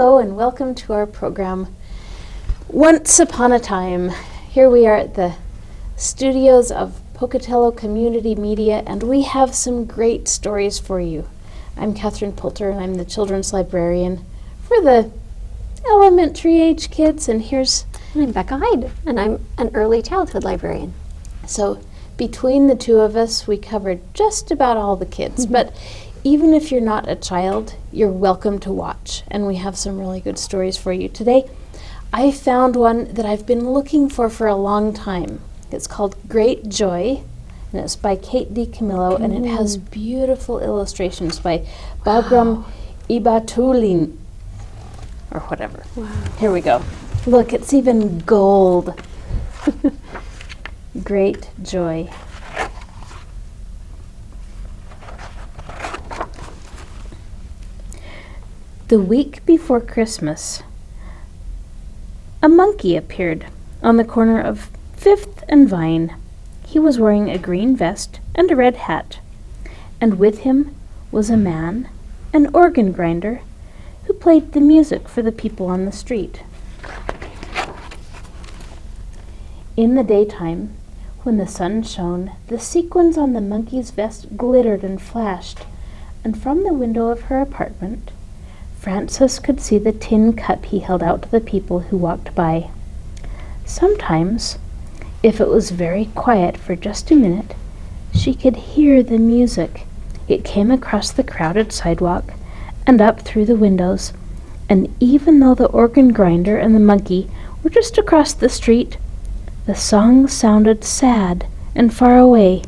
Hello and welcome to our program, Once Upon a Time. Here we are at the studios of Pocatello Community Media, and we have some great stories for you. I'm Catherine Poulter, and I'm the children's librarian for the elementary age kids, and I'm Becca Hyde, and I'm an early childhood librarian. So between the two of us, we covered just about all the kids, but even if you're not a child, you're welcome to watch, and we have some really good stories for you. Today, I found one that I've been looking for a long time. It's called Great Joy, and it's by Kate DiCamillo, and it has beautiful illustrations by Bagram Ibatulin, or whatever. Wow. Here we go. Look, it's even gold. Great Joy. The week before Christmas, a monkey appeared on the corner of 5th and Vine. He was wearing a green vest and a red hat, and with him was a man, an organ grinder, who played the music for the people on the street. In the daytime, when the sun shone, the sequins on the monkey's vest glittered and flashed, and from the window of her apartment, Frances could see the tin cup he held out to the people who walked by. Sometimes, if it was very quiet for just a minute, she could hear the music. It came across the crowded sidewalk and up through the windows, and even though the organ grinder and the monkey were just across the street, the song sounded sad and far away,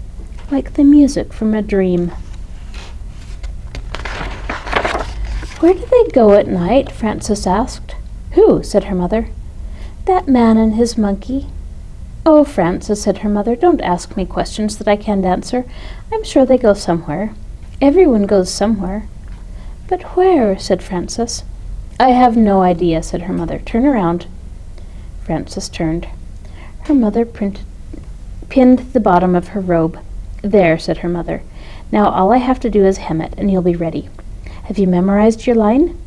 like the music from a dream. "Where do they go at night?" Frances asked. "Who?" said her mother. "That man and his monkey." "Oh, Frances," said her mother, "don't ask me questions that I can't answer. I'm sure they go somewhere. Everyone goes somewhere." "But where?" said Frances. "I have no idea," said her mother. "Turn around." Frances turned. Her mother pinned the bottom of her robe. "There," said her mother. "Now all I have to do is hem it, and you'll be ready. Have you memorized your line?"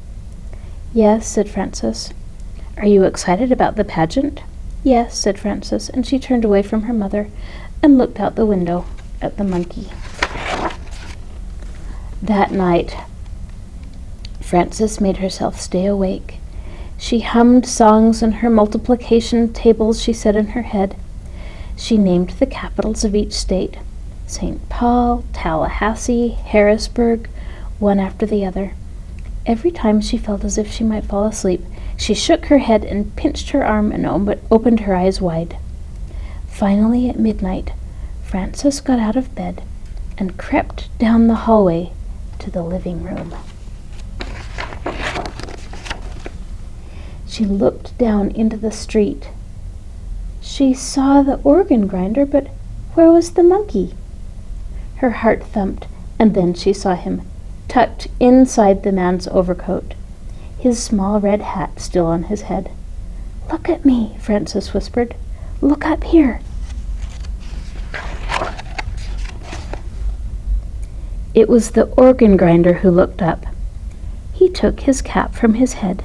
"Yes," said Frances. "Are you excited about the pageant?" "Yes," said Frances, and she turned away from her mother and looked out the window at the monkey. That night, Frances made herself stay awake. She hummed songs and her multiplication tables she said in her head. She named the capitals of each state: St. Paul, Tallahassee, Harrisburg, one after the other. Every time she felt as if she might fall asleep, she shook her head and pinched her arm and opened her eyes wide. Finally, at midnight, Frances got out of bed and crept down the hallway to the living room. She looked down into the street. She saw the organ grinder, but where was the monkey? Her heart thumped, and then she saw him, tucked inside the man's overcoat, his small red hat still on his head. "Look at me," Frances whispered. "Look up here." It was the organ grinder who looked up. He took his cap from his head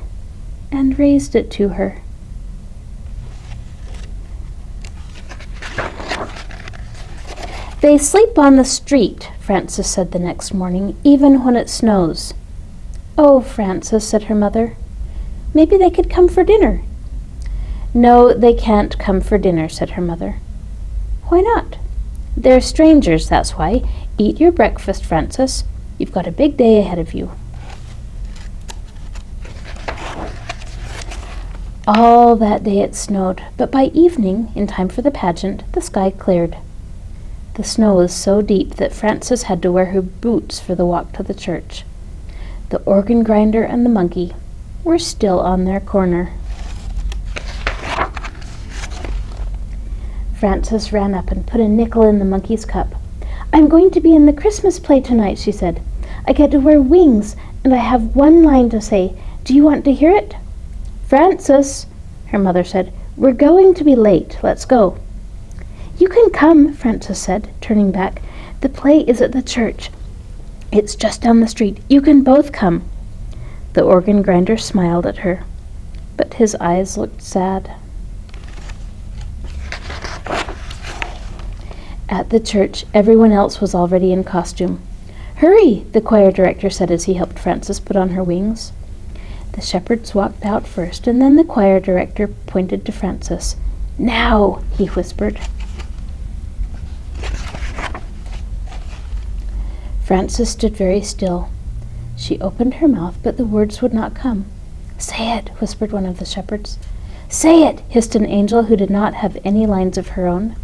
and raised it to her. "They sleep on the street," Frances said the next morning, "even when it snows." "Oh, Frances," said her mother, "maybe they could come for dinner." "No, they can't come for dinner," said her mother. "Why not?" "They're strangers, that's why. Eat your breakfast, Frances. You've got a big day ahead of you." All that day it snowed, but by evening, in time for the pageant, the sky cleared. The snow was so deep that Frances had to wear her boots for the walk to the church. The organ grinder and the monkey were still on their corner. Frances ran up and put a nickel in the monkey's cup. "I'm going to be in the Christmas play tonight," she said. "I get to wear wings, and I have one line to say. Do you want to hear it?" "Frances," her mother said, "we're going to be late. Let's go." "You can come," Frances said, turning back. "The play is at the church. It's just down the street. You can both come." The organ grinder smiled at her, but his eyes looked sad. At the church, everyone else was already in costume. "Hurry," the choir director said as he helped Frances put on her wings. The shepherds walked out first, and then the choir director pointed to Frances. "Now," he whispered. Frances stood very still. She opened her mouth, but the words would not come. "Say it," whispered one of the shepherds. "Say it," hissed an angel who did not have any lines of her own.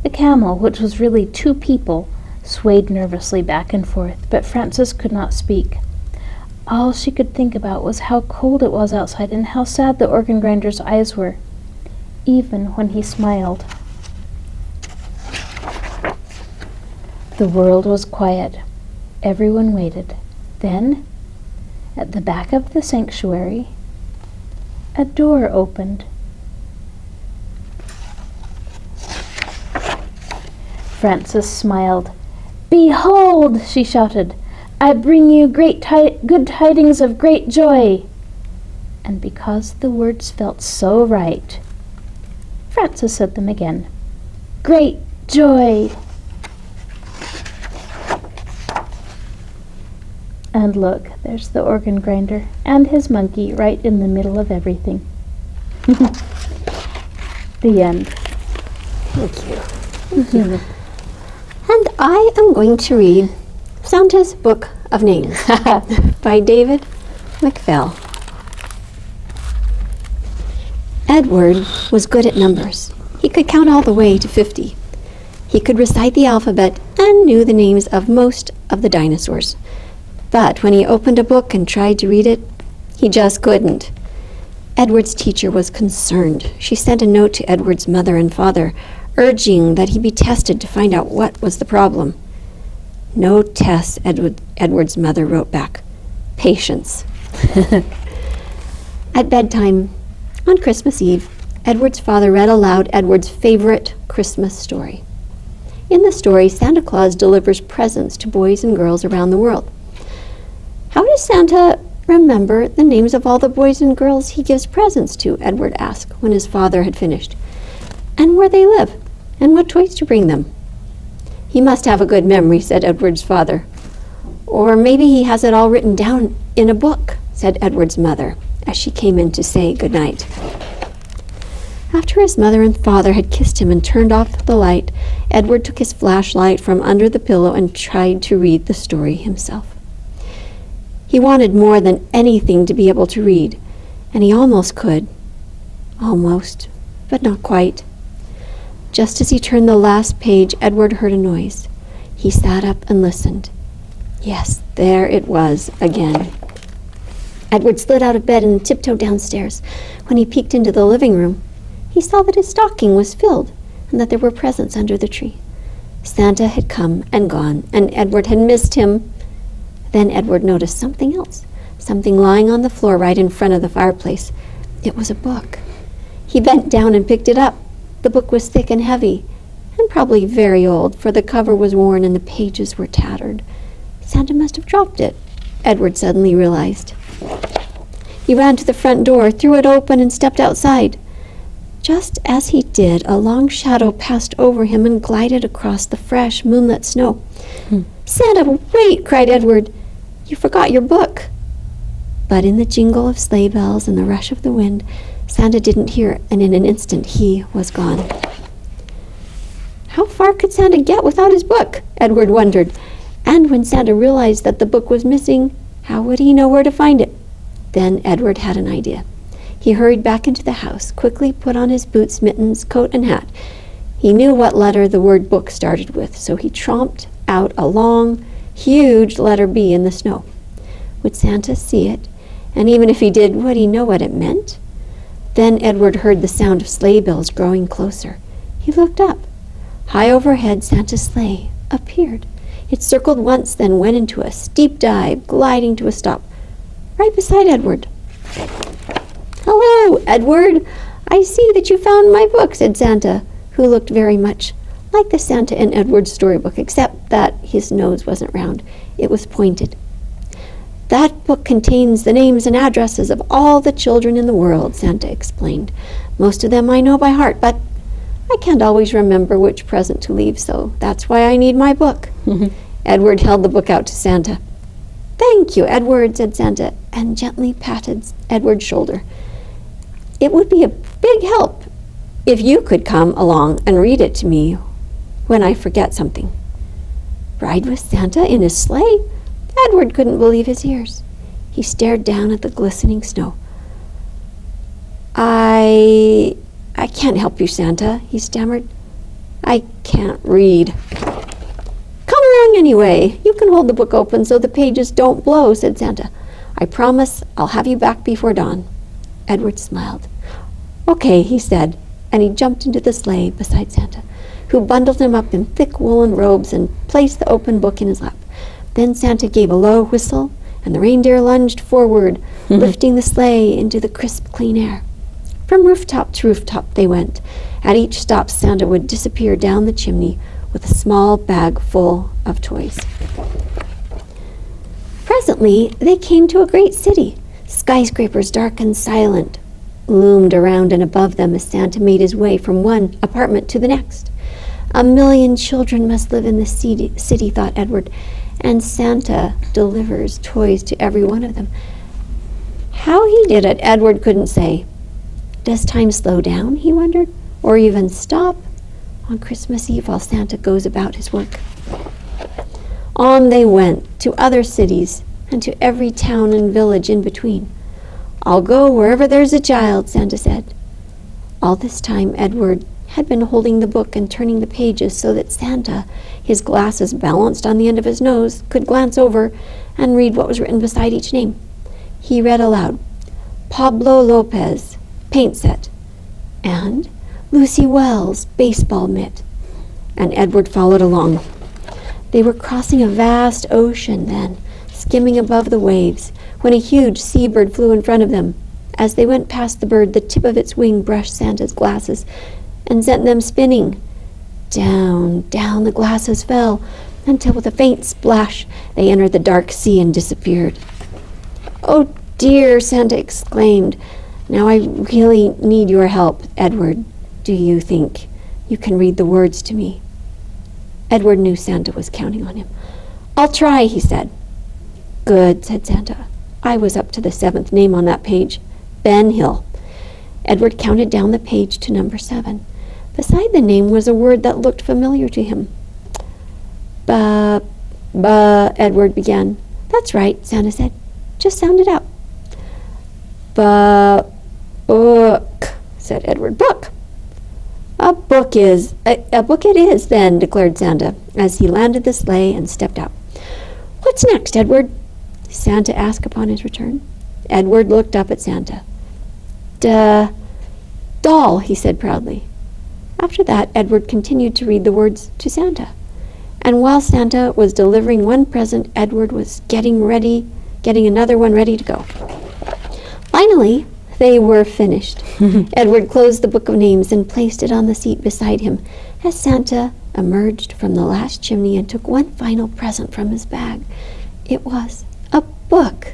The camel, which was really 2 people, swayed nervously back and forth, but Frances could not speak. All she could think about was how cold it was outside and how sad the organ grinder's eyes were, even when he smiled. The world was quiet. Everyone waited. Then, at the back of the sanctuary, a door opened. Frances smiled. "Behold," she shouted, "I bring you good tidings of great joy." And because the words felt so right, Frances said them again. "Great joy." And look, there's the organ grinder and his monkey right in the middle of everything. The end. Thank you. And I am going to read Santa's Book of Names by David McPhail. Edward was good at numbers. He could count all the way to 50. He could recite the alphabet and knew the names of most of the dinosaurs. But when he opened a book and tried to read it, he just couldn't. Edward's teacher was concerned. She sent a note to Edward's mother and father, urging that he be tested to find out what was the problem. "No tests," Edward's mother wrote back. "Patience." At bedtime, on Christmas Eve, Edward's father read aloud Edward's favorite Christmas story. In the story, Santa Claus delivers presents to boys and girls around the world. "How does Santa remember the names of all the boys and girls he gives presents to?" Edward asked when his father had finished. "And where they live, and what toys to bring them?" "He must have a good memory," said Edward's father. "Or maybe he has it all written down in a book," said Edward's mother, as she came in to say good night. After his mother and father had kissed him and turned off the light, Edward took his flashlight from under the pillow and tried to read the story himself. He wanted more than anything to be able to read, and he almost could. Almost, but not quite. Just as he turned the last page, Edward heard a noise. He sat up and listened. Yes, there it was again. Edward slid out of bed and tiptoed downstairs. When he peeked into the living room, he saw that his stocking was filled and that there were presents under the tree. Santa had come and gone, and Edward had missed him. Then Edward noticed something else, something lying on the floor right in front of the fireplace. It was a book. He bent down and picked it up. The book was thick and heavy, and probably very old, for the cover was worn and the pages were tattered. Santa must have dropped it, Edward suddenly realized. He ran to the front door, threw it open, and stepped outside. Just as he did, a long shadow passed over him and glided across the fresh, moonlit snow. "Santa, wait!" cried Edward. "You forgot your book." But in the jingle of sleigh bells and the rush of the wind, Santa didn't hear, and in an instant he was gone. How far could Santa get without his book? Edward wondered. And when Santa realized that the book was missing, how would he know where to find it? Then Edward had an idea. He hurried back into the house, quickly put on his boots, mittens, coat, and hat. He knew what letter the word book started with, so he tromped out a long, huge letter B in the snow. Would Santa see it? And even if he did, would he know what it meant? Then Edward heard the sound of sleigh bells growing closer. He looked up. High overhead, Santa's sleigh appeared. It circled once, then went into a steep dive, gliding to a stop, right beside Edward. "Hello, Edward. I see that you found my book," said Santa, who looked very much like the Santa in Edward's storybook, except that his nose wasn't round. It was pointed. That book contains the names and addresses of all the children in the world, Santa explained. Most of them I know by heart, but I can't always remember which present to leave, so that's why I need my book. Edward held the book out to Santa. "Thank you, Edward," said Santa, and gently patted Edward's shoulder. "It would be a big help if you could come along and read it to me when I forget something." Ride with Santa in his sleigh? Edward couldn't believe his ears. He stared down at the glistening snow. I can't help you, Santa," he stammered. "I can't read." "Come along anyway. You can hold the book open so the pages don't blow," said Santa. "I promise I'll have you back before dawn." Edward smiled. "Okay," he said, and he jumped into the sleigh beside Santa, who bundled him up in thick woolen robes and placed the open book in his lap. Then Santa gave a low whistle, and the reindeer lunged forward, lifting the sleigh into the crisp, clean air. From rooftop to rooftop they went. At each stop, Santa would disappear down the chimney with a small bag full of toys. Presently, they came to a great city. Skyscrapers, dark and silent, loomed around and above them as Santa made his way from one apartment to the next. 1,000,000 children must live in the city, thought Edward, and Santa delivers toys to every one of them. How he did it, Edward couldn't say. Does time slow down, he wondered, or even stop on Christmas Eve while Santa goes about his work? On they went to other cities and to every town and village in between. "I'll go wherever there's a child," Santa said. All this time, Edward had been holding the book and turning the pages so that Santa, his glasses balanced on the end of his nose, could glance over and read what was written beside each name. He read aloud, "Pablo Lopez, paint set," and "Lucy Wells, baseball mitt," and Edward followed along. They were crossing a vast ocean then, skimming above the waves, when a huge seabird flew in front of them. As they went past the bird, the tip of its wing brushed Santa's glasses and sent them spinning. Down, down the glasses fell, until with a faint splash they entered the dark sea and disappeared. "Oh dear," Santa exclaimed. "Now I really need your help, Edward. Do you think you can read the words to me?" Edward knew Santa was counting on him. "I'll try," he said. "Good," said Santa. "I was up to the 7th name on that page. Ben Hill." Edward counted down the page to number 7. Beside the name was a word that looked familiar to him. "Ba," Edward began. "That's right," Santa said. "Just sound it out." "Book," said Edward. "Book." A book it is, then," declared Santa, as he landed the sleigh and stepped out. "What's next, Edward?" Santa asked upon his return. Edward looked up at Santa. Doll," he said proudly. After that, Edward continued to read the words to Santa. And while Santa was delivering one present, Edward was getting another one ready to go. Finally, they were finished. Edward closed the book of names and placed it on the seat beside him as Santa emerged from the last chimney and took one final present from his bag. It was a book.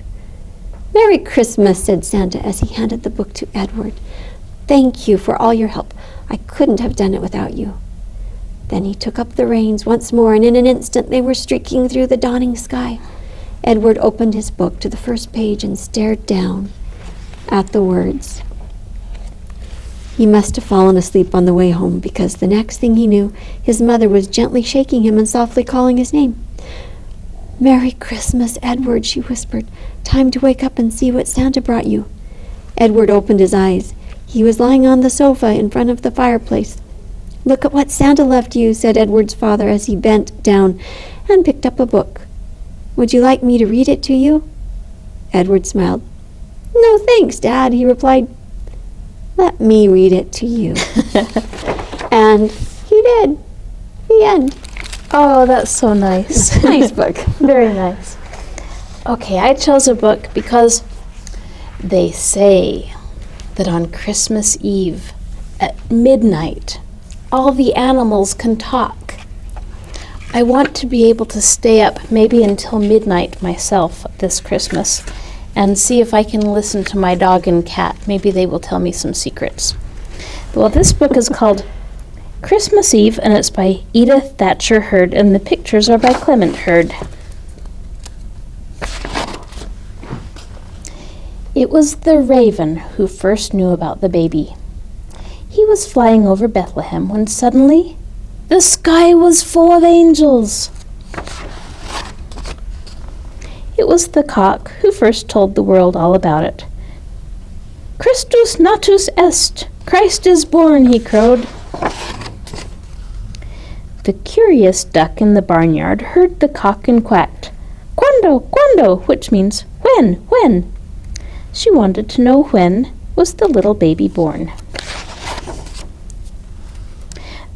"Merry Christmas," said Santa as he handed the book to Edward. "Thank you for all your help. I couldn't have done it without you." Then he took up the reins once more, and in an instant they were streaking through the dawning sky. Edward opened his book to the first page and stared down at the words. He must have fallen asleep on the way home, because the next thing he knew, his mother was gently shaking him and softly calling his name. "Merry Christmas, Edward," she whispered. "Time to wake up and see what Santa brought you." Edward opened his eyes. He was lying on the sofa in front of the fireplace. "Look at what Santa left you," said Edward's father as he bent down and picked up a book. "Would you like me to read it to you?" Edward smiled. "No, thanks, Dad," he replied. "Let me read it to you." And he did. The end. Oh, that's so nice. Nice book. Very nice. Okay, I chose a book because they say that on Christmas Eve at midnight, all the animals can talk. I want to be able to stay up maybe until midnight myself this Christmas and see if I can listen to my dog and cat. Maybe they will tell me some secrets. Well, this book is called Christmas Eve, and it's by Edith Thatcher Hurd, and the pictures are by Clement Hurd. It was the raven who first knew about the baby. He was flying over Bethlehem when suddenly the sky was full of angels. It was the cock who first told the world all about it. Christus natus est, Christ is born, he crowed. The curious duck in the barnyard heard the cock and quacked, Quando, quando, which means when. She wanted to know when was the little baby born.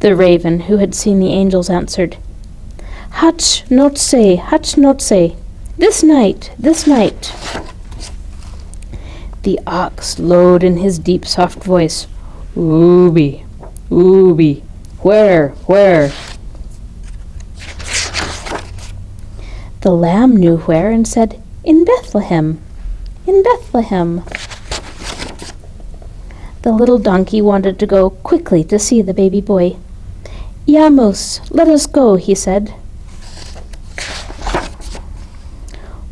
The raven, who had seen the angels, answered, Hutch not say, this night. The ox lowed in his deep, soft voice, Ooby, where? The lamb knew where and said, In Bethlehem. The little donkey wanted to go quickly to see the baby boy. Yamos, let us go, he said.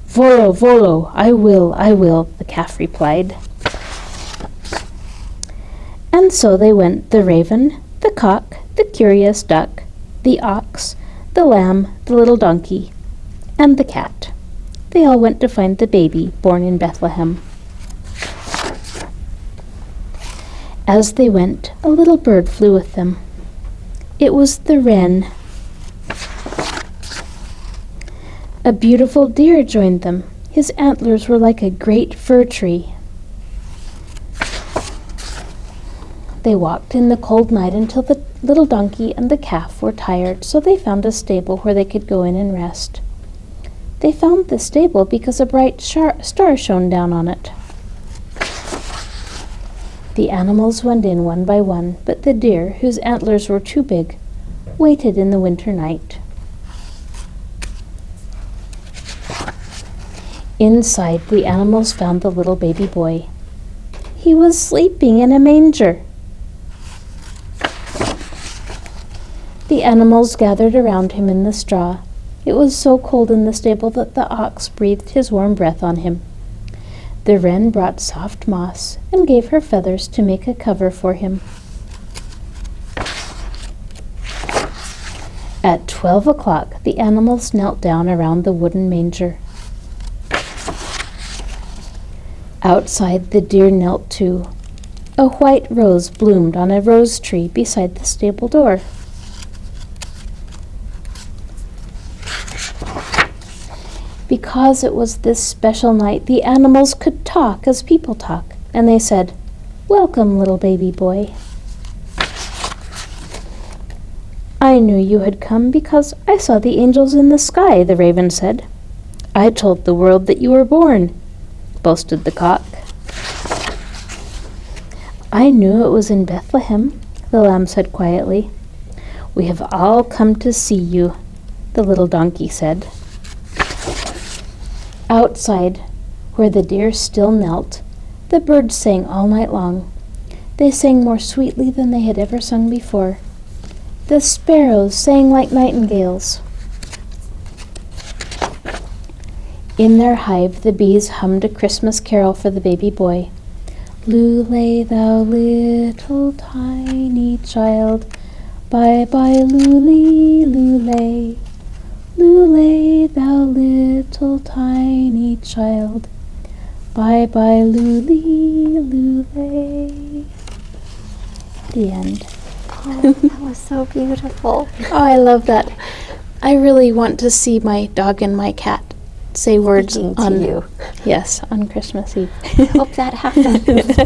Volo, I will, the calf replied. And so they went, the raven, the cock, the curious duck, the ox, the lamb, the little donkey, and the cat. They all went to find the baby born in Bethlehem. As they went, a little bird flew with them. It was the wren. A beautiful deer joined them. His antlers were like a great fir tree. They walked in the cold night until the little donkey and the calf were tired, so they found a stable where they could go in and rest. They found the stable because a bright star shone down on it. The animals went in one by one, but the deer, whose antlers were too big, waited in the winter night. Inside, the animals found the little baby boy. He was sleeping in a manger. The animals gathered around him in the straw. It was so cold in the stable that the ox breathed his warm breath on him. The wren brought soft moss and gave her feathers to make a cover for him. At 12 o'clock, the animals knelt down around the wooden manger. Outside, the deer knelt too. A white rose bloomed on a rose tree beside the stable door. Because it was this special night, the animals could talk as people talk, and they said, "Welcome, little baby boy." "I knew you had come because I saw the angels in the sky," the raven said. "I told the world that you were born," boasted the cock. "I knew it was in Bethlehem," the lamb said quietly. "We have all come to see you," the little donkey said. Outside, where the deer still knelt, the birds sang all night long. They sang more sweetly than they had ever sung before. The sparrows sang like nightingales. In their hive, the bees hummed a Christmas carol for the baby boy. "Lulay, thou little tiny child, bye-bye, lulay, lulay. Lulay, thou little tiny child, bye-bye, lulay, lulay." The end. Oh, that was so beautiful. Oh, I love that. I really want to see my dog and my cat say words Speaking to on you. Yes, on Christmas Eve. Hope that happens.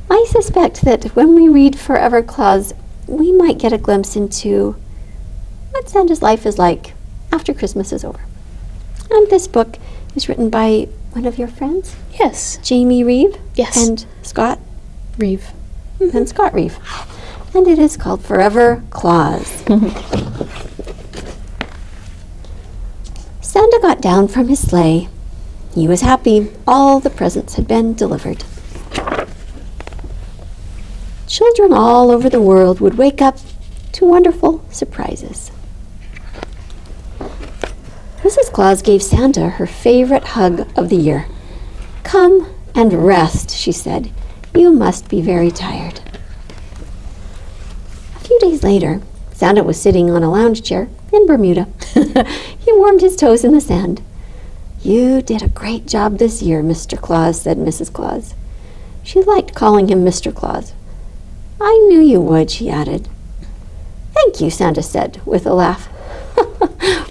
I suspect that when we read Forever Claus, we might get a glimpse into what Santa's life is like after Christmas is over. And this book is written by one of your friends, Yes, Jamie Reeve. Yes. And Scott Reeve. and Scott Reeve. And it is called Forever Claus. Santa got down from his sleigh. He was happy. All the presents had been delivered. Children all over the world would wake up to wonderful surprises. Mrs. Claus gave Santa her favorite hug of the year. "Come and rest," she said. "You must be very tired." A few days later, Santa was sitting on a lounge chair in Bermuda. He warmed his toes in the sand. "You did a great job this year, Mr. Claus," said Mrs. Claus. She liked calling him Mr. Claus. "I knew you would," she added. "Thank you," Santa said with a laugh.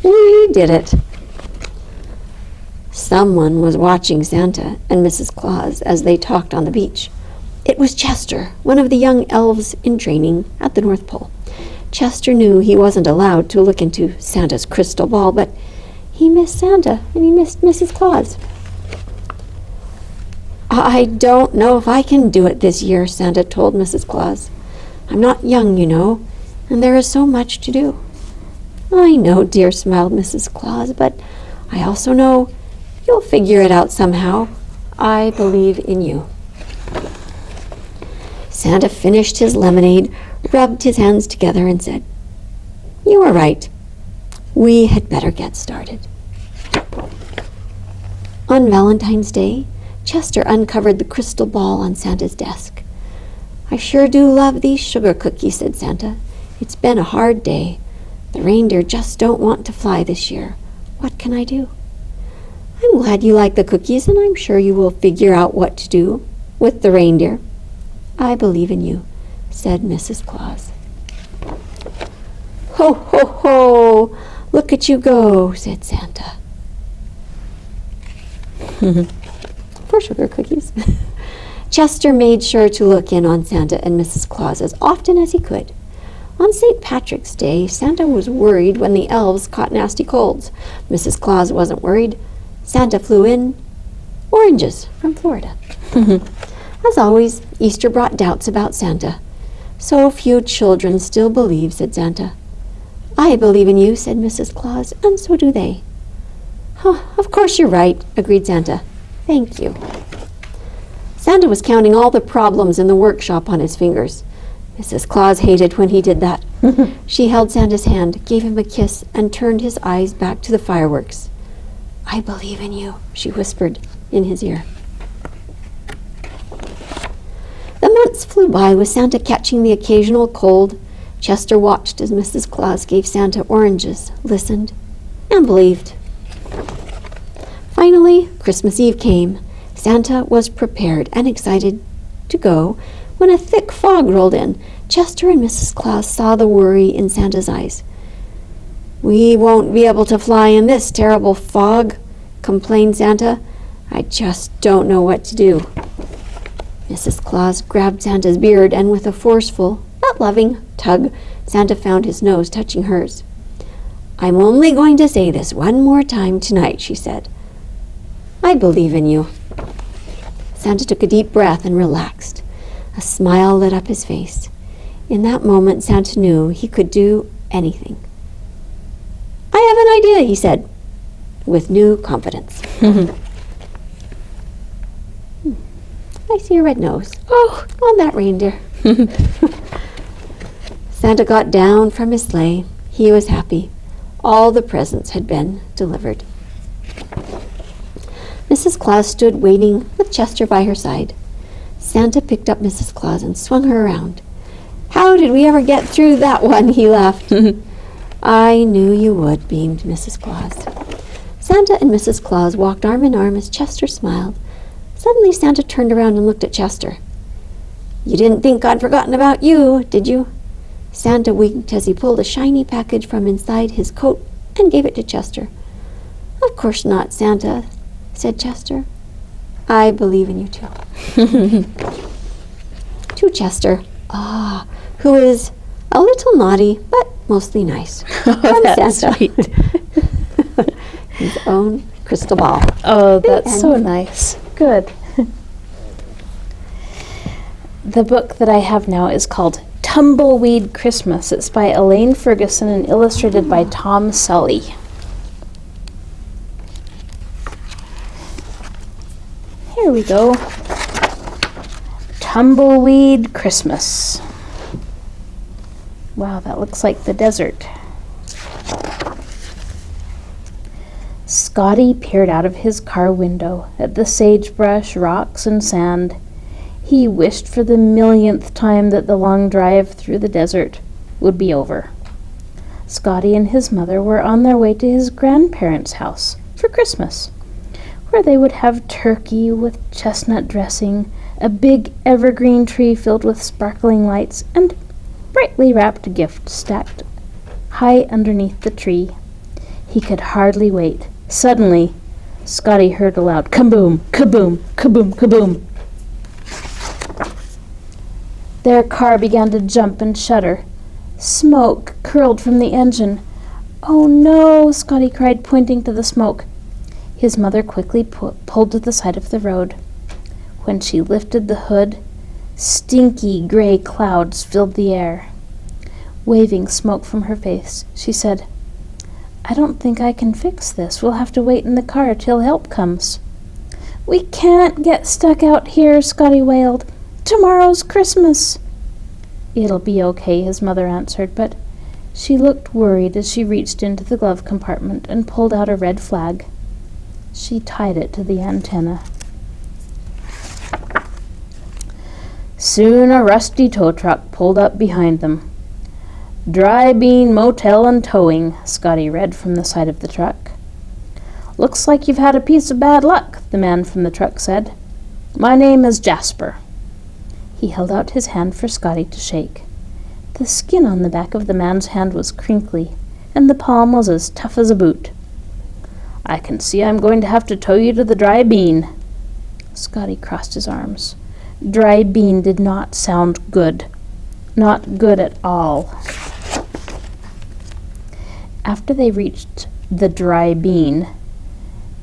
"We did it." Someone was watching Santa and Mrs. Claus as they talked on the beach. It was Chester, one of the young elves in training at the North Pole. Chester knew he wasn't allowed to look into Santa's crystal ball, but he missed Santa and he missed Mrs. Claus. "I don't know if I can do it this year," Santa told Mrs. Claus. "I'm not young, you know, and there is so much to do." "I know, dear," smiled Mrs. Claus, "but I also know you'll figure it out somehow. I believe in you." Santa finished his lemonade, rubbed his hands together, and said, "You are right. We had better get started." On Valentine's Day, Chester uncovered the crystal ball on Santa's desk. "I sure do love these sugar cookies," said Santa. "It's been a hard day. The reindeer just don't want to fly this year. What can I do?" "I'm glad you like the cookies, and I'm sure you will figure out what to do with the reindeer. I believe in you," said Mrs. Claus. "Ho, ho, ho! Look at you go," said Santa. For sugar cookies. Chester made sure to look in on Santa and Mrs. Claus as often as he could. On St. Patrick's Day, Santa was worried when the elves caught nasty colds. Mrs. Claus wasn't worried. Santa flew in oranges from Florida. As always, Easter brought doubts about Santa. "So few children still believe," said Santa. "I believe in you," said Mrs. Claus, "and so do they." "Oh, of course you're right," agreed Santa. "Thank you." Santa was counting all the problems in the workshop on his fingers. Mrs. Claus hated when he did that. She held Santa's hand, gave him a kiss, and turned his eyes back to the fireworks. "I believe in you," she whispered in his ear. The months flew by with Santa catching the occasional cold. Chester watched as Mrs. Claus gave Santa oranges, listened, and believed. Finally, Christmas Eve came. Santa was prepared and excited to go when a thick fog rolled in. Chester and Mrs. Claus saw the worry in Santa's eyes. "We won't be able to fly in this terrible fog," complained Santa. "I just don't know what to do." Mrs. Claus grabbed Santa's beard, and with a forceful, but loving, tug, Santa found his nose touching hers. "I'm only going to say this one more time tonight," she said. "I believe in you." Santa took a deep breath and relaxed. A smile lit up his face. In that moment, Santa knew he could do anything. "I have an idea," he said, with new confidence. "I see a red nose. Oh, on that reindeer." Santa got down from his sleigh. He was happy. All the presents had been delivered. Mrs. Claus stood waiting with Chester by her side. Santa picked up Mrs. Claus and swung her around. "How did we ever get through that one?" he laughed. "I knew you would," beamed Mrs. Claus. Santa and Mrs. Claus walked arm in arm as Chester smiled. Suddenly Santa turned around and looked at Chester. "You didn't think I'd forgotten about you, did you?" Santa winked as he pulled a shiny package from inside his coat and gave it to Chester. "Of course not, Santa," said Chester. "I believe in you too." To Chester, who is a little naughty, but mostly nice. Oh, that's Santa. sweet. His own crystal ball. Oh, that's so nice. Good. The book that I have now is called Tumbleweed Christmas. It's by Elaine Ferguson and illustrated by Tom Sully. Here we go. Tumbleweed Christmas. Wow, that looks like the desert. Scotty peered out of his car window at the sagebrush, rocks, and sand. He wished for the millionth time that the long drive through the desert would be over. Scotty and his mother were on their way to his grandparents' house for Christmas, where they would have turkey with chestnut dressing, a big evergreen tree filled with sparkling lights, and brightly wrapped gifts stacked high underneath the tree. He could hardly wait. Suddenly, Scotty heard a loud kaboom, kaboom, kaboom, kaboom. Their car began to jump and shudder. Smoke curled from the engine. "Oh no," Scotty cried, pointing to the smoke. His mother quickly pulled to the side of the road. When she lifted the hood, stinky gray clouds filled the air. Waving smoke from her face, she said, "I don't think I can fix this. We'll have to wait in the car till help comes." "We can't get stuck out here," Scotty wailed. "Tomorrow's Christmas." "It'll be okay," his mother answered, but she looked worried as she reached into the glove compartment and pulled out a red flag. She tied it to the antenna. Soon a rusty tow truck pulled up behind them. "Dry Bean Motel and Towing," Scotty read from the side of the truck. "Looks like you've had a piece of bad luck," the man from the truck said. "My name is Jasper." He held out his hand for Scotty to shake. The skin on the back of the man's hand was crinkly, and the palm was as tough as a boot. "I can see I'm going to have to tow you to the Dry Bean." Scotty crossed his arms. Dry Bean did not sound good. Not good at all. After they reached the Dry Bean,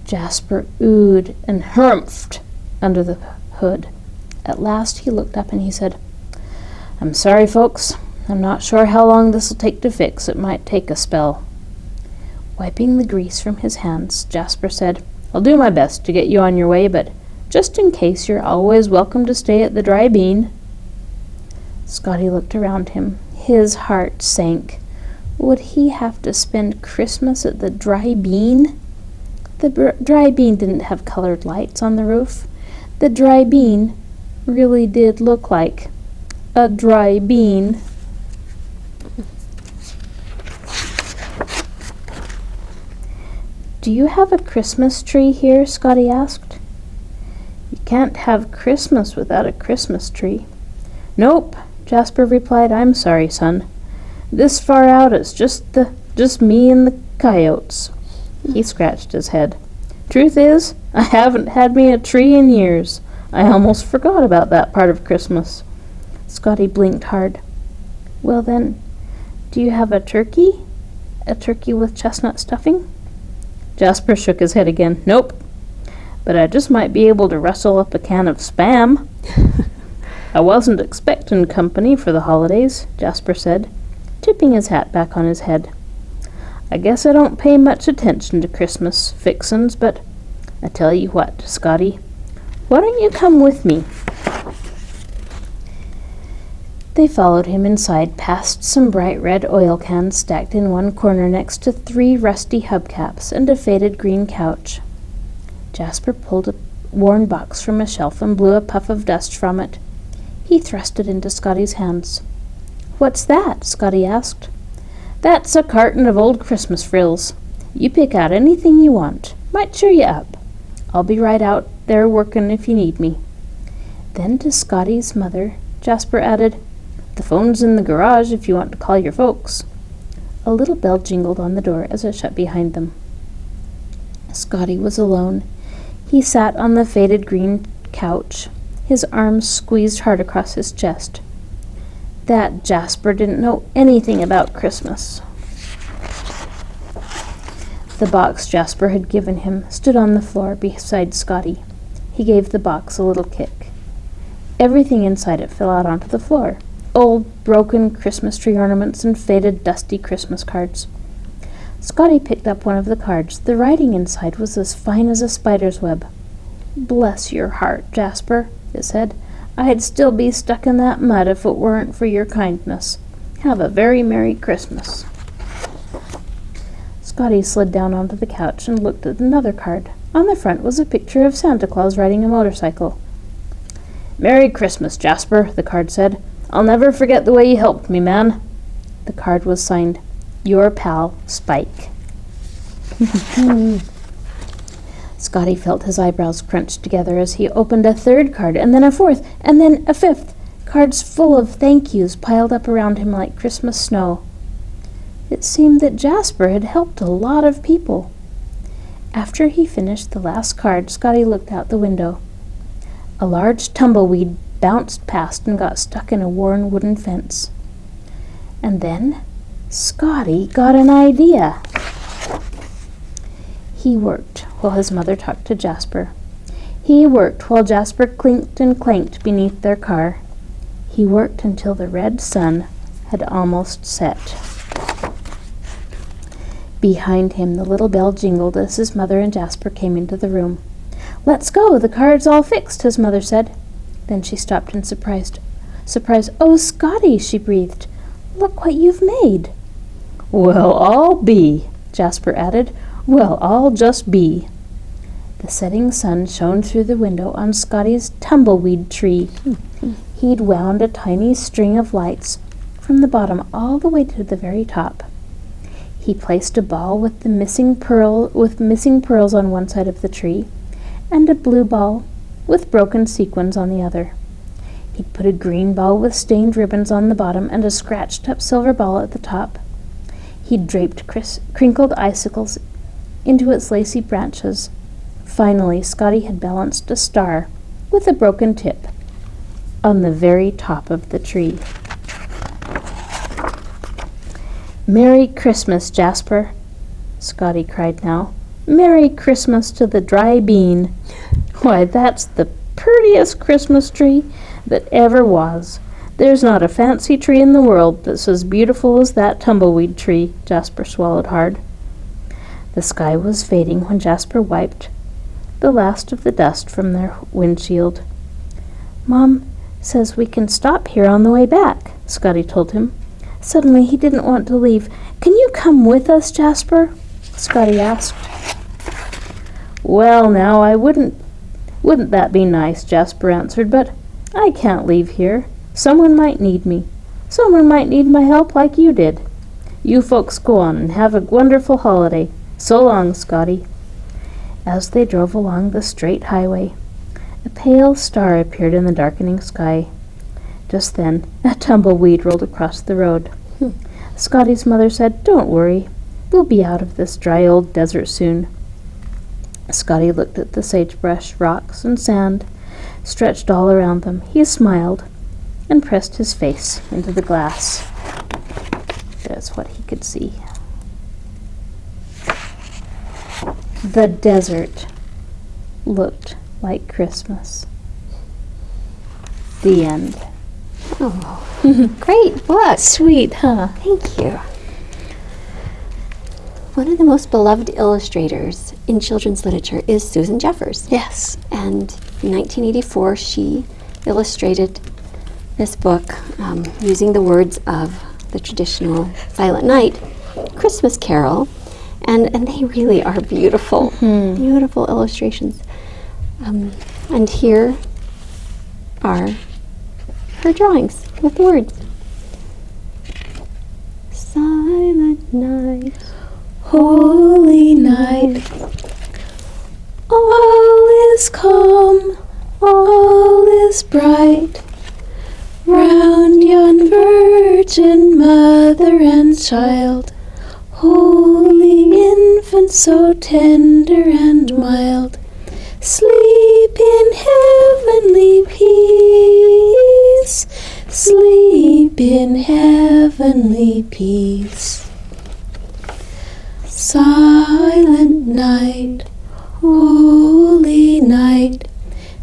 Jasper oohed and humphed under the hood. At last he looked up and he said, "I'm sorry, folks. I'm not sure how long this'll take to fix. It might take a spell." Wiping the grease from his hands, Jasper said, "I'll do my best to get you on your way, but just in case, you're always welcome to stay at the Dry Bean." Scotty looked around him. His heart sank. Would he have to spend Christmas at the Dry Bean? The Dry Bean didn't have colored lights on the roof. The Dry Bean really did look like a dry bean. "Do you have a Christmas tree here?" Scotty asked. "You can't have Christmas without a Christmas tree." "Nope," Jasper replied. "I'm sorry, son. This far out it's just me and the coyotes." He scratched his head. "Truth is, I haven't had me a tree in years. I almost forgot about that part of Christmas." Scotty blinked hard. "Well then, do you have a turkey? A turkey with chestnut stuffing?" Jasper shook his head again. "Nope. But I just might be able to rustle up a can of Spam." "I wasn't expecting company for the holidays," Jasper said, tipping his hat back on his head. "I guess I don't pay much attention to Christmas fixin's, but I tell you what, Scotty, why don't you come with me?" They followed him inside, past some bright red oil cans stacked in one corner next to 3 rusty hubcaps and a faded green couch. Jasper pulled a worn box from a shelf and blew a puff of dust from it. He thrust it into Scotty's hands. "What's that?" Scotty asked. "That's a carton of old Christmas frills. You pick out anything you want. Might cheer you up. I'll be right out there working if you need me." Then to Scotty's mother, Jasper added, "The phone's in the garage if you want to call your folks." A little bell jingled on the door as it shut behind them. Scotty was alone. He sat on the faded green couch, his arms squeezed hard across his chest. That Jasper didn't know anything about Christmas. The box Jasper had given him stood on the floor beside Scotty. He gave the box a little kick. Everything inside it fell out onto the floor. Old, broken Christmas tree ornaments and faded, dusty Christmas cards. Scotty picked up one of the cards. The writing inside was as fine as a spider's web. "Bless your heart, Jasper," it said. "I'd still be stuck in that mud if it weren't for your kindness. Have a very Merry Christmas." Scotty slid down onto the couch and looked at another card. On the front was a picture of Santa Claus riding a motorcycle. "Merry Christmas, Jasper," the card said. "I'll never forget the way you helped me, man." The card was signed, "Your pal, Spike." Scotty felt his eyebrows crunch together as he opened a third card, and then a fourth, and then a fifth. Cards full of thank yous piled up around him like Christmas snow. It seemed that Jasper had helped a lot of people. After he finished the last card, Scotty looked out the window. A large tumbleweed bounced past and got stuck in a worn wooden fence. And then Scotty got an idea. He worked while his mother talked to Jasper. He worked while Jasper clinked and clanked beneath their car. He worked until the red sun had almost set. Behind him, the little bell jingled as his mother and Jasper came into the room. "Let's go, the card's all fixed," his mother said. Then she stopped in surprise. "Oh, Scotty," she breathed. "Look what you've made." "Well, I'll be," Jasper added. "Well, I'll just be." The setting sun shone through the window on Scotty's tumbleweed tree. He'd wound a tiny string of lights from the bottom all the way to the very top. He placed a ball with missing pearls on one side of the tree, and a blue ball with broken sequins on the other. He'd put a green ball with stained ribbons on the bottom and a scratched-up silver ball at the top. He'd draped crinkled icicles into its lacy branches. Finally, Scotty had balanced a star with a broken tip on the very top of the tree. "Merry Christmas, Jasper," Scotty cried now. "Merry Christmas to the dry bean. Why, that's the prettiest Christmas tree that ever was. There's not a fancy tree in the world that's as beautiful as that tumbleweed tree." Jasper swallowed hard. The sky was fading when Jasper wiped the last of the dust from their windshield. "Mom says we can stop here on the way back," Scotty told him. Suddenly he didn't want to leave. "Can you come with us, Jasper?" Scotty asked. "Well, now, wouldn't that be nice," Jasper answered, "but I can't leave here. Someone might need me. Someone might need my help like you did. You folks go on and have a wonderful holiday. So long, Scotty." As they drove along the straight highway, a pale star appeared in the darkening sky. Just then, a tumbleweed rolled across the road. Scotty's mother said, "Don't worry. We'll be out of this dry old desert soon." Scotty looked at the sagebrush, rocks, and sand stretched all around them. He smiled and pressed his face into the glass. That's what he could see. The desert looked like Christmas. The end. Oh, great book. Sweet, huh? Thank you. One of the most beloved illustrators in children's literature is Susan Jeffers. Yes. And in 1984, she illustrated this book using the words of the traditional Silent Night Christmas Carol. And they really are beautiful, beautiful illustrations. And here are her drawings with words. Silent night, Holy night, all is calm, all is bright. Round yon virgin mother and child, holy infant so tender and mild, sleep in heavenly peace, sleep in heavenly peace. Silent night, holy night,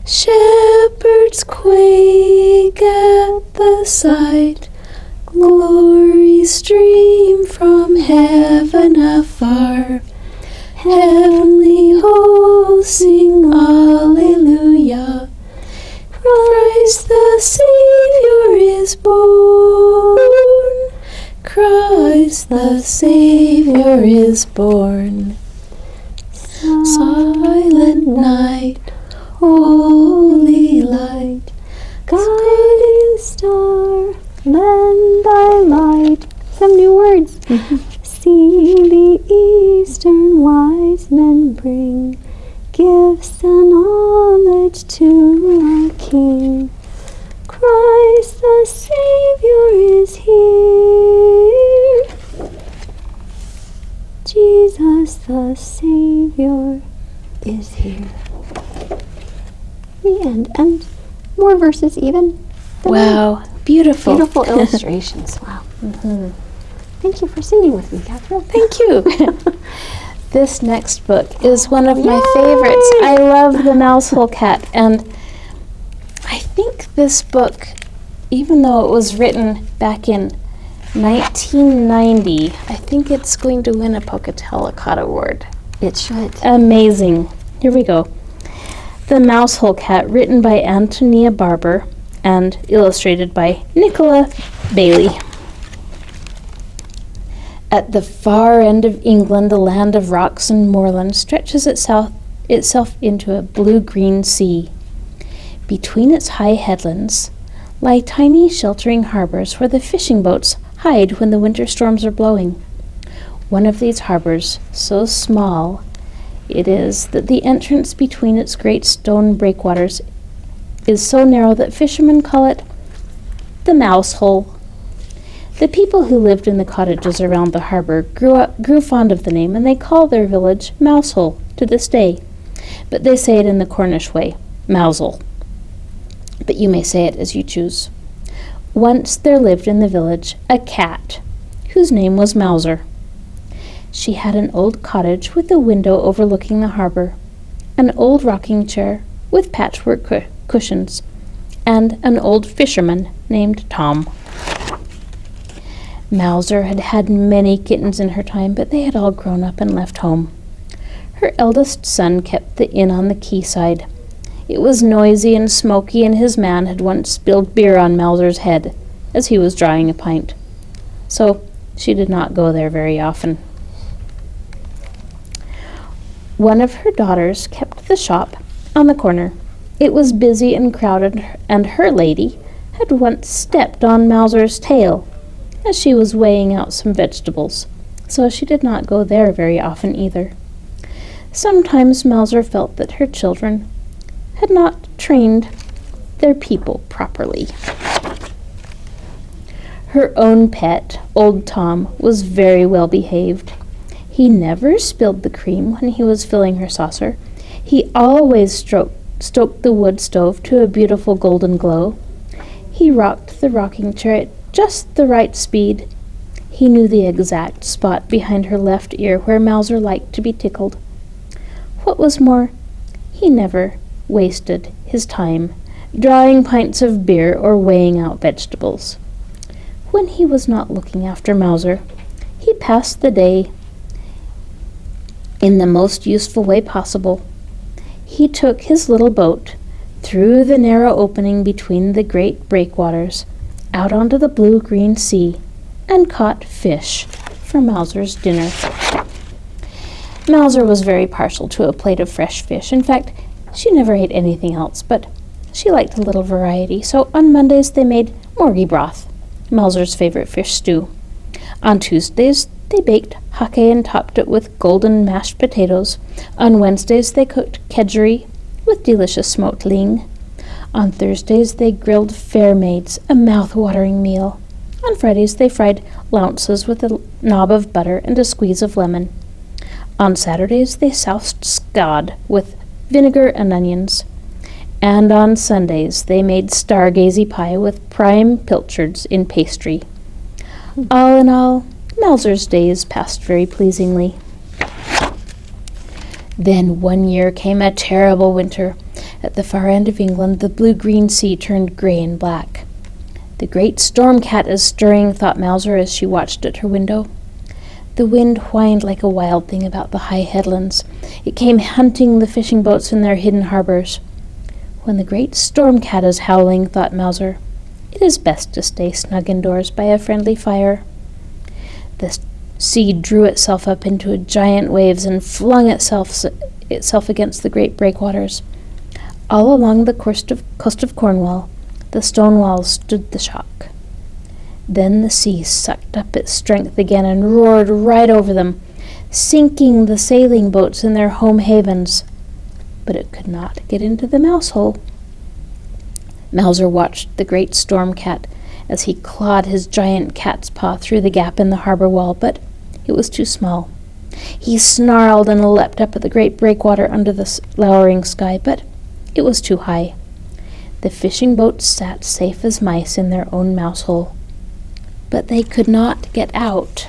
shepherds quake at the sight, glory stream from heaven afar, heavenly hosts sing Alleluia. Christ the Savior is born. Christ the Savior is born. Silent night, holy light, guiding star, lend thy light. Some new words. See the eastern wise men bring gifts and homage to our King. Christ the Savior is here. Jesus the Savior is here. The end. And more verses even. Wow, beautiful. Beautiful illustrations. Wow. Thank you for singing with me, Catherine. Thank you. This next book is one of my favorites. I love The Mousehole Cat, and I think this book, even though it was written back in 1990, I think it's going to win a Pocatello Cat Award. It should. Amazing. Here we go. The Mousehole Cat, written by Antonia Barber and illustrated by Nicola Bailey. At the far end of England, the land of rocks and moorland stretches itself into a blue-green sea. Between its high headlands lie tiny sheltering harbors where the fishing boats hide when the winter storms are blowing. One of these harbors, so small it is that the entrance between its great stone breakwaters is so narrow that fishermen call it the Mouse Hole. The people who lived in the cottages around the harbor grew fond of the name, and they call their village Mousehole to this day. But they say it in the Cornish way, Mousel. But you may say it as you choose. Once there lived in the village a cat, whose name was Mouser. She had an old cottage with a window overlooking the harbor, an old rocking chair with patchwork cushions, and an old fisherman named Tom. Mouser had had many kittens in her time, but they had all grown up and left home. Her eldest son kept the inn on the quayside. It was noisy and smoky, and his man had once spilled beer on Mouser's head as he was drying a pint. So she did not go there very often. One of her daughters kept the shop on the corner. It was busy and crowded, and her lady had once stepped on Mouser's tail as she was weighing out some vegetables, so she did not go there very often either. Sometimes Mouser felt that her children had not trained their people properly. Her own pet, old Tom, was very well behaved. He never spilled the cream when he was filling her saucer. He always stoked the wood stove to a beautiful golden glow. He rocked the rocking chair at just the right speed. He knew the exact spot behind her left ear where Mouser liked to be tickled. What was more, he never wasted his time drawing pints of beer or weighing out vegetables. When he was not looking after Mouser, he passed the day in the most useful way possible. He took his little boat through the narrow opening between the great breakwaters out onto the blue-green sea and caught fish for Mouser's dinner. Mouser was very partial to a plate of fresh fish. In fact, she never ate anything else, but she liked a little variety, so on Mondays they made morgie broth, Mouser's favorite fish stew. On Tuesdays they baked hake and topped it with golden mashed potatoes. On Wednesdays they cooked kedgeree with delicious smoked ling. On Thursdays they grilled fair maids, a mouth-watering meal. On Fridays they fried lounces with a knob of butter and a squeeze of lemon. On Saturdays they soused scod with vinegar and onions. And on Sundays they made stargazy pie with prime pilchards in pastry. All in all, Mouser's days passed very pleasingly. Then one year came a terrible winter. At the far end of England, the blue-green sea turned grey and black. The great storm cat is stirring, thought Mouser as she watched at her window. The wind whined like a wild thing about the high headlands. It came hunting the fishing boats in their hidden harbors. When the great storm cat is howling, thought Mouser, it is best to stay snug indoors by a friendly fire. The sea drew itself up into giant waves and flung itself against the great breakwaters. All along the coast of Cornwall, the stone walls stood the shock. Then the sea sucked up its strength again and roared right over them, sinking the sailing boats in their home havens. But it could not get into the mouse hole. Mouser watched the great storm cat as he clawed his giant cat's paw through the gap in the harbor wall, but it was too small. He snarled and leapt up at the great breakwater under the lowering sky, but it was too high. The fishing boats sat safe as mice in their own mouse hole. But they could not get out.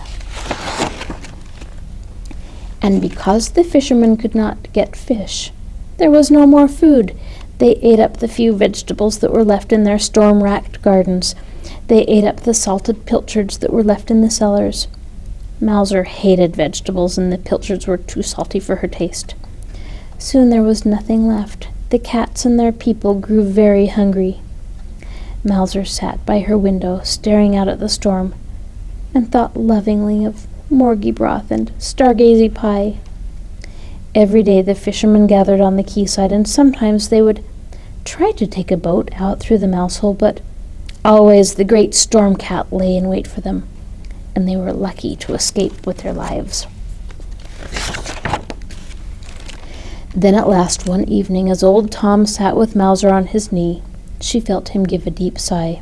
And because the fishermen could not get fish, there was no more food. They ate up the few vegetables that were left in their storm-racked gardens. They ate up the salted pilchards that were left in the cellars. Mouser hated vegetables, and the pilchards were too salty for her taste. Soon there was nothing left. The cats and their people grew very hungry. Mouser sat by her window, staring out at the storm, and thought lovingly of morgie broth and stargazy pie. Every day the fishermen gathered on the quayside, and sometimes they would try to take a boat out through the mouse hole, but always the great storm cat lay in wait for them, and they were lucky to escape with their lives. Then at last one evening, as old Tom sat with Mouser on his knee, she felt him give a deep sigh.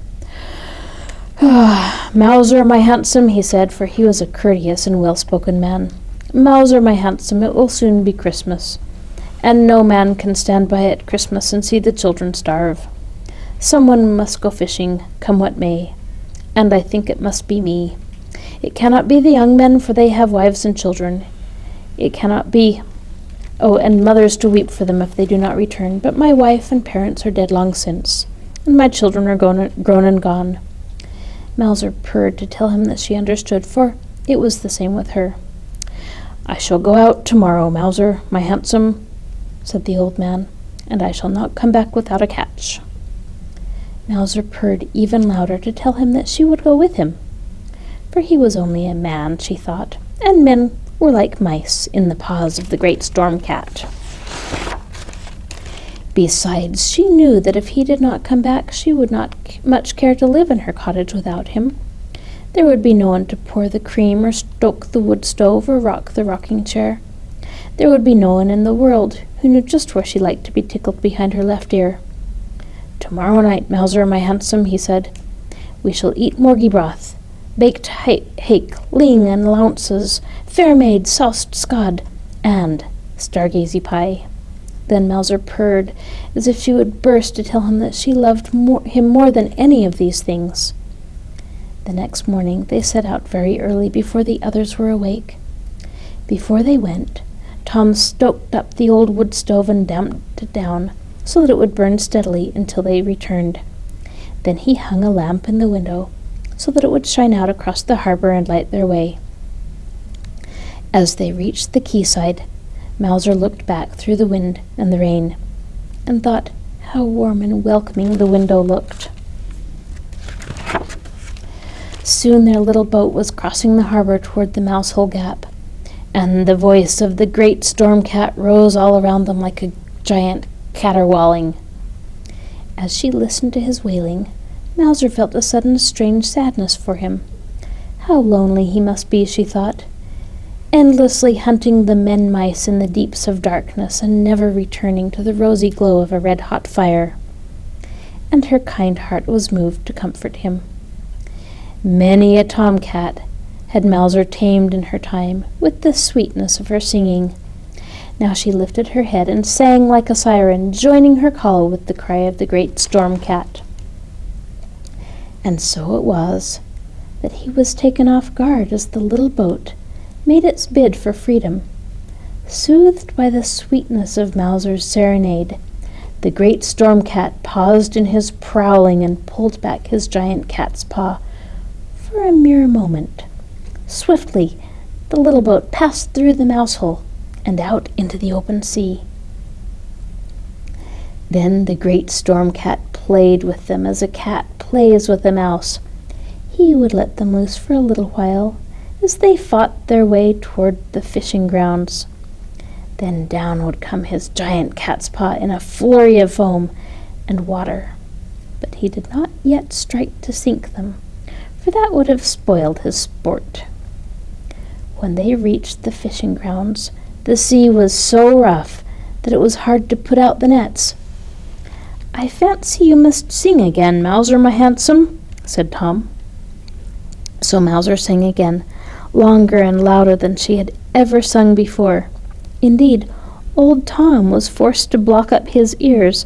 "Mouser, my handsome," he said, for he was a courteous and well-spoken man. "Mouser, my handsome, it will soon be Christmas, and no man can stand by at Christmas and see the children starve. Someone must go fishing, come what may, and I think it must be me. It cannot be the young men, for they have wives and children. It cannot be and mothers to weep for them if they do not return. But my wife and parents are dead long since, and my children are grown and gone." Mouser purred to tell him that she understood, for it was the same with her. "I shall go out tomorrow, Mouser, my handsome," said the old man, "and I shall not come back without a catch." Mouser purred even louder to tell him that she would go with him, for he was only a man, she thought, and men were like mice in the paws of the great storm cat. Besides, she knew that if he did not come back, she would not much care to live in her cottage without him. There would be no one to pour the cream or stoke the wood stove or rock the rocking chair. There would be no one in the world who knew just where she liked to be tickled behind her left ear. "Tomorrow night, Mouser, my handsome," he said, "we shall eat morgie broth, baked hake, ling and lounces, fair maid, soused scod, and stargazy pie." Then Mouser purred, as if she would burst to tell him that she loved him more than any of these things. The next morning they set out very early, before the others were awake. Before they went, Tom stoked up the old wood stove and damped it down, so that it would burn steadily until they returned. Then he hung a lamp in the window, so that it would shine out across the harbor and light their way. As they reached the quayside, Mouser looked back through the wind and the rain, and thought how warm and welcoming the window looked. Soon their little boat was crossing the harbor toward the Mousehole Gap, and the voice of the great storm cat rose all around them like a giant caterwauling. As she listened to his wailing, Mouser felt a sudden strange sadness for him. How lonely he must be, she thought, endlessly hunting the men-mice in the deeps of darkness and never returning to the rosy glow of a red-hot fire. And her kind heart was moved to comfort him. Many a tomcat had Mouser tamed in her time with the sweetness of her singing. Now she lifted her head and sang like a siren, joining her call with the cry of the great storm cat. And so it was that he was taken off guard as the little boat made its bid for freedom. Soothed by the sweetness of Mouser's serenade, the great storm cat paused in his prowling and pulled back his giant cat's paw for a mere moment. Swiftly, the the little boat passed through the mouse hole and out into the open sea. Then the great storm cat played with them as a cat plays with a mouse. He would let them loose for a little while as they fought their way toward the fishing grounds. Then down would come his giant cat's paw in a flurry of foam and water. But he did not yet strike to sink them, for that would have spoiled his sport. When they reached the fishing grounds, the sea was so rough that it was hard to put out the nets. "I fancy you must sing again, Mowser, my handsome," said Tom. So Mowser sang again, longer and louder than she had ever sung before. Indeed, old Tom was forced to block up his ears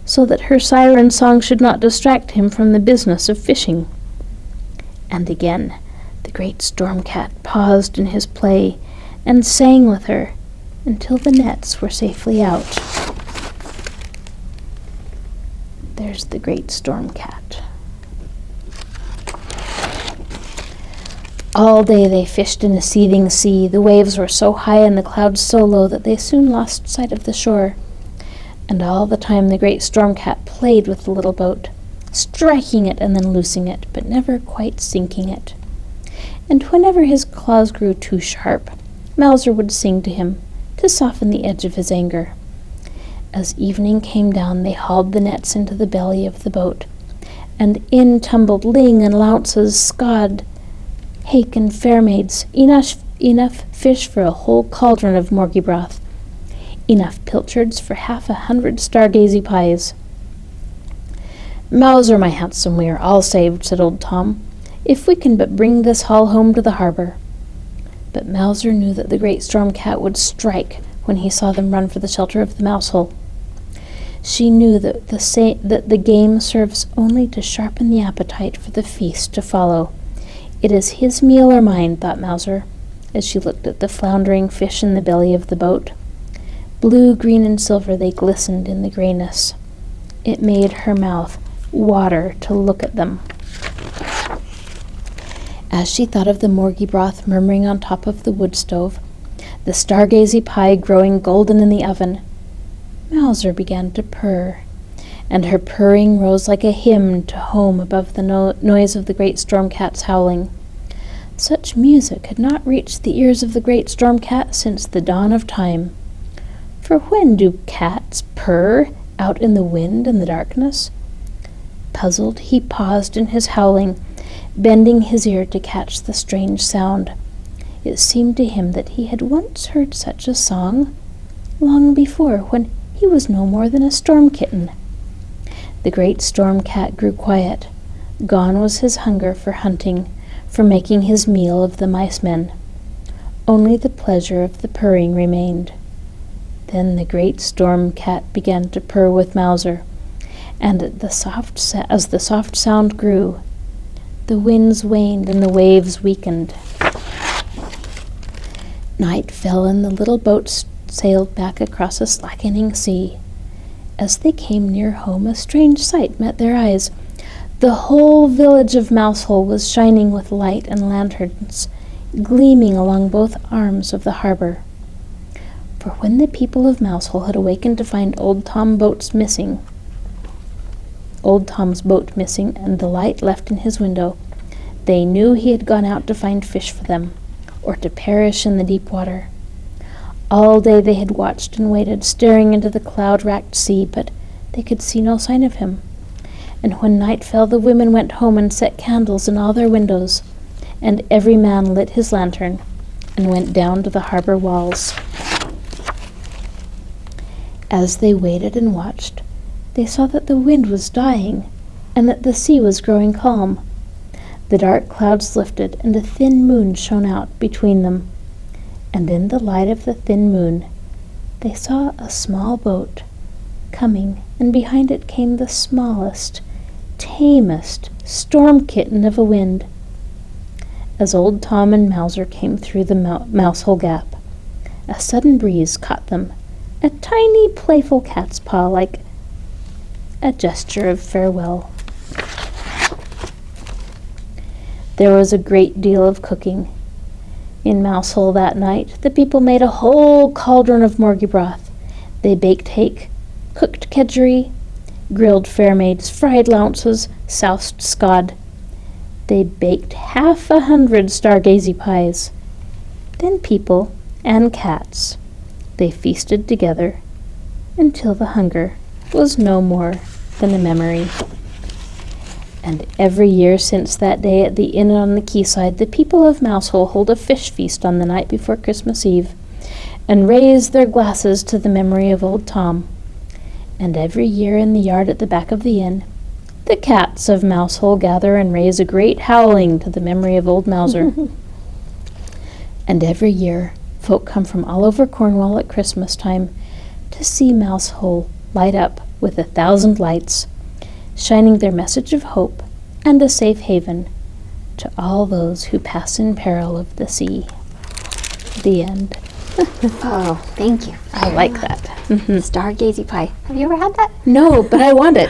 so that her siren song should not distract him from the business of fishing. And again the great storm cat paused in his play and sang with her until the nets were safely out. There's the great storm cat. All day they fished in a seething sea. The waves were so high and the clouds so low that they soon lost sight of the shore. And all the time the great storm cat played with the little boat, striking it and then loosing it, but never quite sinking it. And whenever his claws grew too sharp, Mowser would sing to him to soften the edge of his anger. As evening came down, they hauled the nets into the belly of the boat, and in tumbled Ling and Lounces, Scod, Hake, and Fairmaids, enough fish for a whole cauldron of morgy broth, enough pilchards for 100 stargazy pies. "Mowser, my handsome, we are all saved," said old Tom, "if we can but bring this haul home to the harbor." But Mowser knew that the great storm cat would strike when he saw them run for the shelter of the mouse hole. She knew that the game serves only to sharpen the appetite for the feast to follow. "It is his meal or mine," thought Mowser, as she looked at the floundering fish in the belly of the boat. Blue, green, and silver they glistened in the grayness. It made her mouth water to look at them. As she thought of the morgy broth murmuring on top of the wood stove, the stargazy pie growing golden in the oven, Mowser began to purr, and her purring rose like a hymn to home above the noise of the great storm cat's howling. Such music had not reached the ears of the great storm cat since the dawn of time. For when do cats purr out in the wind and the darkness? Puzzled, he paused in his howling, bending his ear to catch the strange sound. It seemed to him that he had once heard such a song, long before, when he was no more than a storm kitten. The great storm cat grew quiet. Gone was his hunger for hunting, for making his meal of the mice men. Only the pleasure of the purring remained. Then the great storm cat began to purr with Mowser, and as the soft sound grew, the winds waned and the waves weakened. Night fell and the little boat sailed back across a slackening sea. As they came near home, a strange sight met their eyes. The whole village of Mousehole was shining with light and lanterns, gleaming along both arms of the harbor. For when the people of Mousehole had awakened to find Old Tom's boat missing, and the light left in his window, they knew he had gone out to find fish for them, or to perish in the deep water. All day they had watched and waited, staring into the cloud-racked sea, but they could see no sign of him. And when night fell, the women went home and set candles in all their windows, and every man lit his lantern and went down to the harbor walls. As they waited and watched, they saw that the wind was dying and that the sea was growing calm. The dark clouds lifted, and a thin moon shone out between them. And in the light of the thin moon, they saw a small boat coming, and behind it came the smallest, tamest storm kitten of a wind. As Old Tom and Mowser came through the mousehole gap, a sudden breeze caught them, a tiny, playful cat's paw, like a gesture of farewell. There was a great deal of cooking. In Mousehole that night, the people made a whole cauldron of morgy broth. They baked hake, cooked kedgeree, grilled fairmaids, fried lounces, soused scod. They baked 100 stargazy pies. Then people and cats, they feasted together until the hunger was no more than a memory. And every year since that day at the inn on the quayside, the people of Mousehole hold a fish feast on the night before Christmas Eve, and raise their glasses to the memory of old Tom. And every year in the yard at the back of the inn, the cats of Mousehole gather and raise a great howling to the memory of old Mouser. And every year, folk come from all over Cornwall at Christmas time to see Mousehole light up with 1,000 lights, shining their message of hope and a safe haven to all those who pass in peril of the sea. The end. Oh, thank you. I like that. Stargazy pie. Have you ever had that? No, but I want it.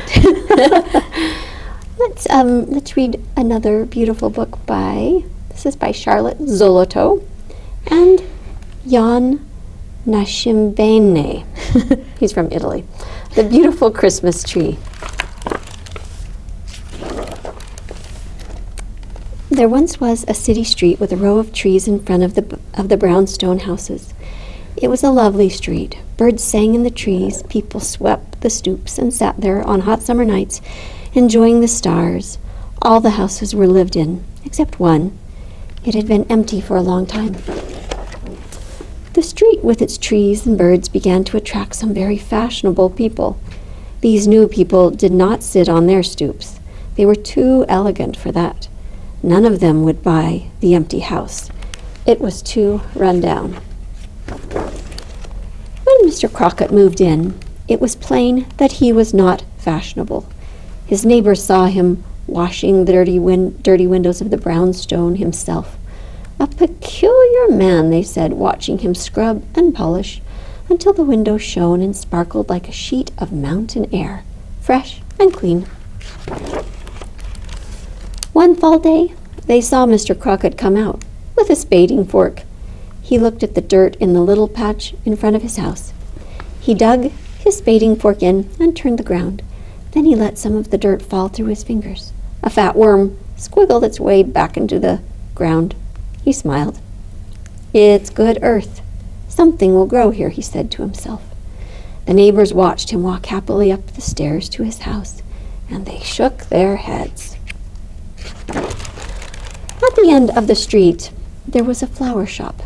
Let's read another beautiful book this is by Charlotte Zoloto and Jan Nascimbene. He's from Italy. The Beautiful Christmas Tree. There once was a city street with a row of trees in front of the brownstone houses. It was a lovely street. Birds sang in the trees, people swept the stoops and sat there on hot summer nights, enjoying the stars. All the houses were lived in, except one. It had been empty for a long time. The street with its trees and birds began to attract some very fashionable people. These new people did not sit on their stoops. They were too elegant for that. None of them would buy the empty house. It was too run down. When Mr. Crockett moved in, it was plain that he was not fashionable. His neighbors saw him washing the dirty windows of the brownstone himself. A peculiar man, they said, watching him scrub and polish until the window shone and sparkled like a sheet of mountain air, fresh and clean. One fall day, they saw Mr. Crockett come out with a spading fork. He looked at the dirt in the little patch in front of his house. He dug his spading fork in and turned the ground. Then he let some of the dirt fall through his fingers. A fat worm squiggled its way back into the ground. He smiled. "It's good earth. Something will grow here," he said to himself. The neighbors watched him walk happily up the stairs to his house, and they shook their heads. At the end of the street, there was a flower shop.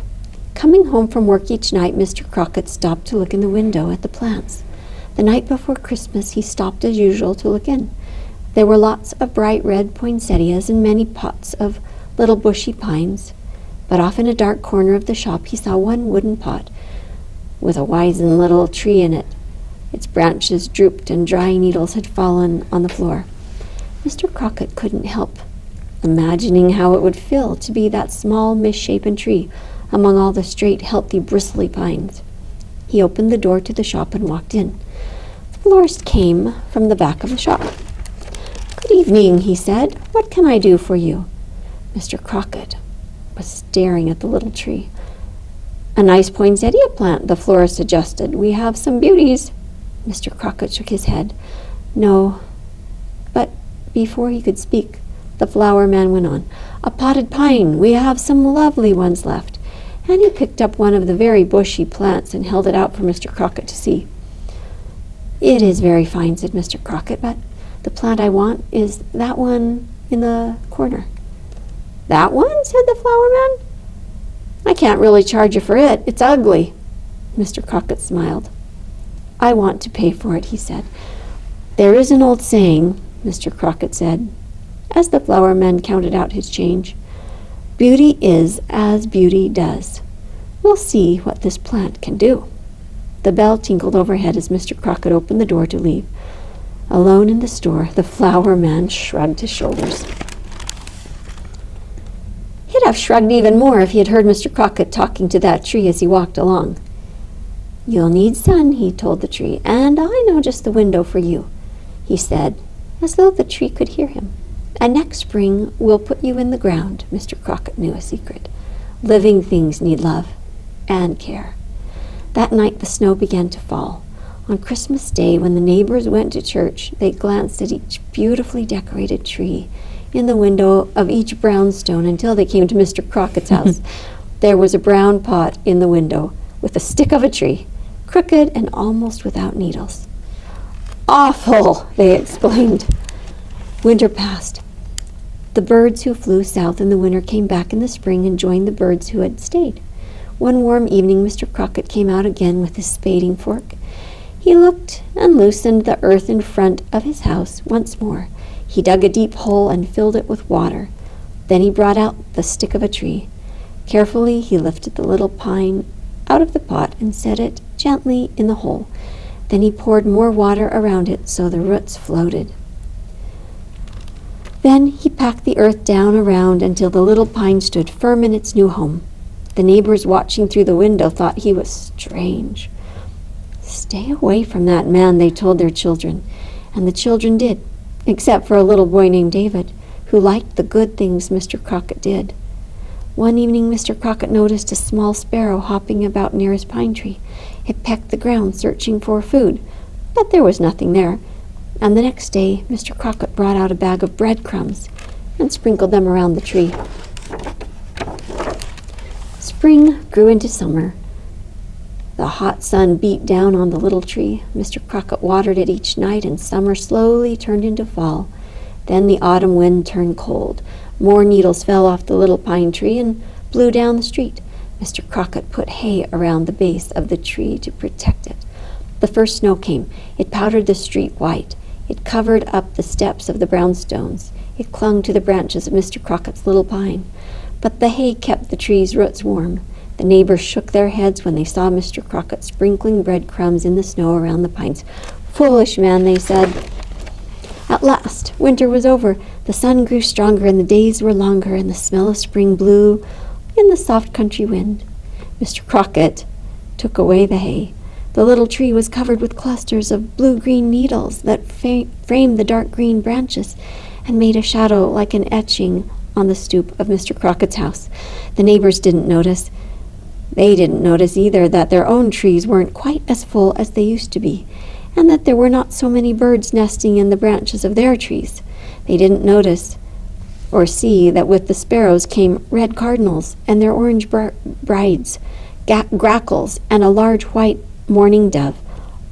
Coming home from work each night, Mr. Crockett stopped to look in the window at the plants. The night before Christmas, he stopped as usual to look in. There were lots of bright red poinsettias and many pots of little bushy pines. But off in a dark corner of the shop, he saw one wooden pot with a wizened little tree in it. Its branches drooped and dry needles had fallen on the floor. Mr. Crockett couldn't help imagining how it would feel to be that small, misshapen tree among all the straight, healthy, bristly pines. He opened the door to the shop and walked in. The florist came from the back of the shop. "Good evening," he said. "What can I do for you?" Mr. Crockett was staring at the little tree. "A nice poinsettia plant," the florist suggested. "We have some beauties." Mr. Crockett shook his head. "No." But before he could speak, the flower man went on. "A potted pine. We have some lovely ones left." And he picked up one of the very bushy plants and held it out for Mr. Crockett to see. "It is very fine," said Mr. Crockett, "but the plant I want is that one in the corner." "That one?" said the flower man. "I can't really charge you for it. It's ugly." Mr. Crockett smiled. "I want to pay for it," he said. "There is an old saying," Mr. Crockett said, as the flower man counted out his change. "Beauty is as beauty does. We'll see what this plant can do." The bell tinkled overhead as Mr. Crockett opened the door to leave. Alone in the store, the flower man shrugged his shoulders. He'd have shrugged even more if he had heard Mr. Crockett talking to that tree as he walked along. "You'll need sun," he told the tree, "and I know just the window for you," he said, as though the tree could hear him. "And next spring we'll put you in the ground." Mr. Crockett knew a secret. Living things need love and care. That night the snow began to fall. On Christmas Day, when the neighbors went to church, they glanced at each beautifully decorated tree in the window of each brownstone until they came to Mr. Crockett's house. There was a brown pot in the window with a stick of a tree, crooked and almost without needles. "Awful!" they exclaimed. Winter passed. The birds who flew south in the winter came back in the spring and joined the birds who had stayed. One warm evening, Mr. Crockett came out again with his spading fork. He looked and loosened the earth in front of his house once more. He dug a deep hole and filled it with water. Then he brought out the stick of a tree. Carefully he lifted the little pine out of the pot and set it gently in the hole. Then he poured more water around it so the roots floated. Then he packed the earth down around until the little pine stood firm in its new home. The neighbors watching through the window thought he was strange. "Stay away from that man," they told their children, and the children did, except for a little boy named David, who liked the good things Mr. Crockett did. One evening, Mr. Crockett noticed a small sparrow hopping about near his pine tree. It pecked the ground, searching for food, but there was nothing there. And the next day, Mr. Crockett brought out a bag of breadcrumbs and sprinkled them around the tree. Spring grew into summer. The hot sun beat down on the little tree. Mr. Crockett watered it each night, and summer slowly turned into fall. Then the autumn wind turned cold. More needles fell off the little pine tree and blew down the street. Mr. Crockett put hay around the base of the tree to protect it. The first snow came. It powdered the street white. It covered up the steps of the brownstones. It clung to the branches of Mr. Crockett's little pine. But the hay kept the tree's roots warm. The neighbors shook their heads when they saw Mr. Crockett sprinkling breadcrumbs in the snow around the pines. "Foolish man," they said. At last, winter was over. The sun grew stronger and the days were longer, and the smell of spring blew in the soft country wind. Mr. Crockett took away the hay. The little tree was covered with clusters of blue-green needles that framed the dark green branches and made a shadow like an etching on the stoop of Mr. Crockett's house. The neighbors didn't notice. They didn't notice either that their own trees weren't quite as full as they used to be, and that there were not so many birds nesting in the branches of their trees. They didn't notice or see that with the sparrows came red cardinals and their orange brides, grackles, and a large white mourning dove,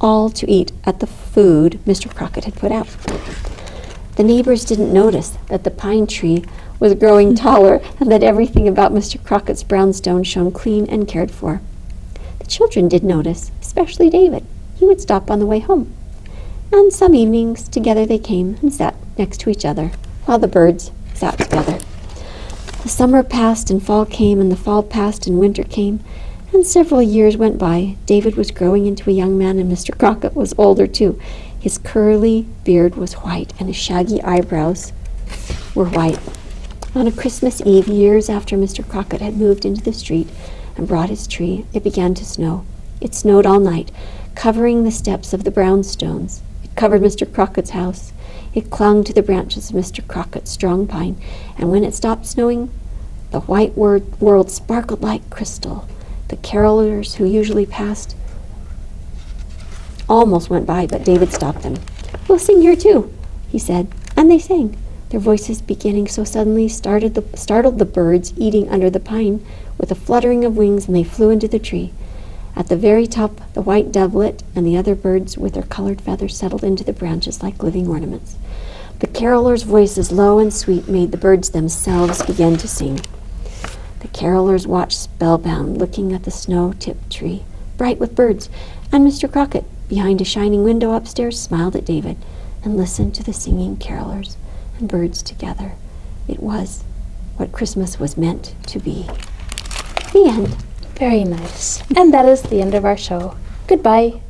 all to eat at the food Mr. Crockett had put out. The neighbors didn't notice that the pine tree was growing taller and that everything about Mr. Crockett's brownstone shone clean and cared for. The children did notice, especially David. He would stop on the way home. And some evenings together they came and sat next to each other while the birds sat together. The summer passed and fall came, and the fall passed and winter came, and several years went by. David was growing into a young man, and Mr. Crockett was older too. His curly beard was white, and his shaggy eyebrows were white. On a Christmas Eve, years after Mr. Crockett had moved into the street and brought his tree, it began to snow. It snowed all night, covering the steps of the brownstones. It covered Mr. Crockett's house. It clung to the branches of Mr. Crockett's strong pine, and when it stopped snowing, the white world sparkled like crystal. The carolers who usually passed almost went by, but David stopped them. "We'll sing here too," he said, and they sang. Their voices beginning so suddenly startled the birds eating under the pine with a fluttering of wings, and they flew into the tree. At the very top, the white dovelet and the other birds with their colored feathers settled into the branches like living ornaments. The carolers' voices, low and sweet, made the birds themselves begin to sing. The carolers watched spellbound, looking at the snow-tipped tree, bright with birds, and Mr. Crockett, behind a shining window upstairs, smiled at David and listened to the singing carolers and birds together. It was what Christmas was meant to be. The end. Very nice. And that is the end of our show. Goodbye.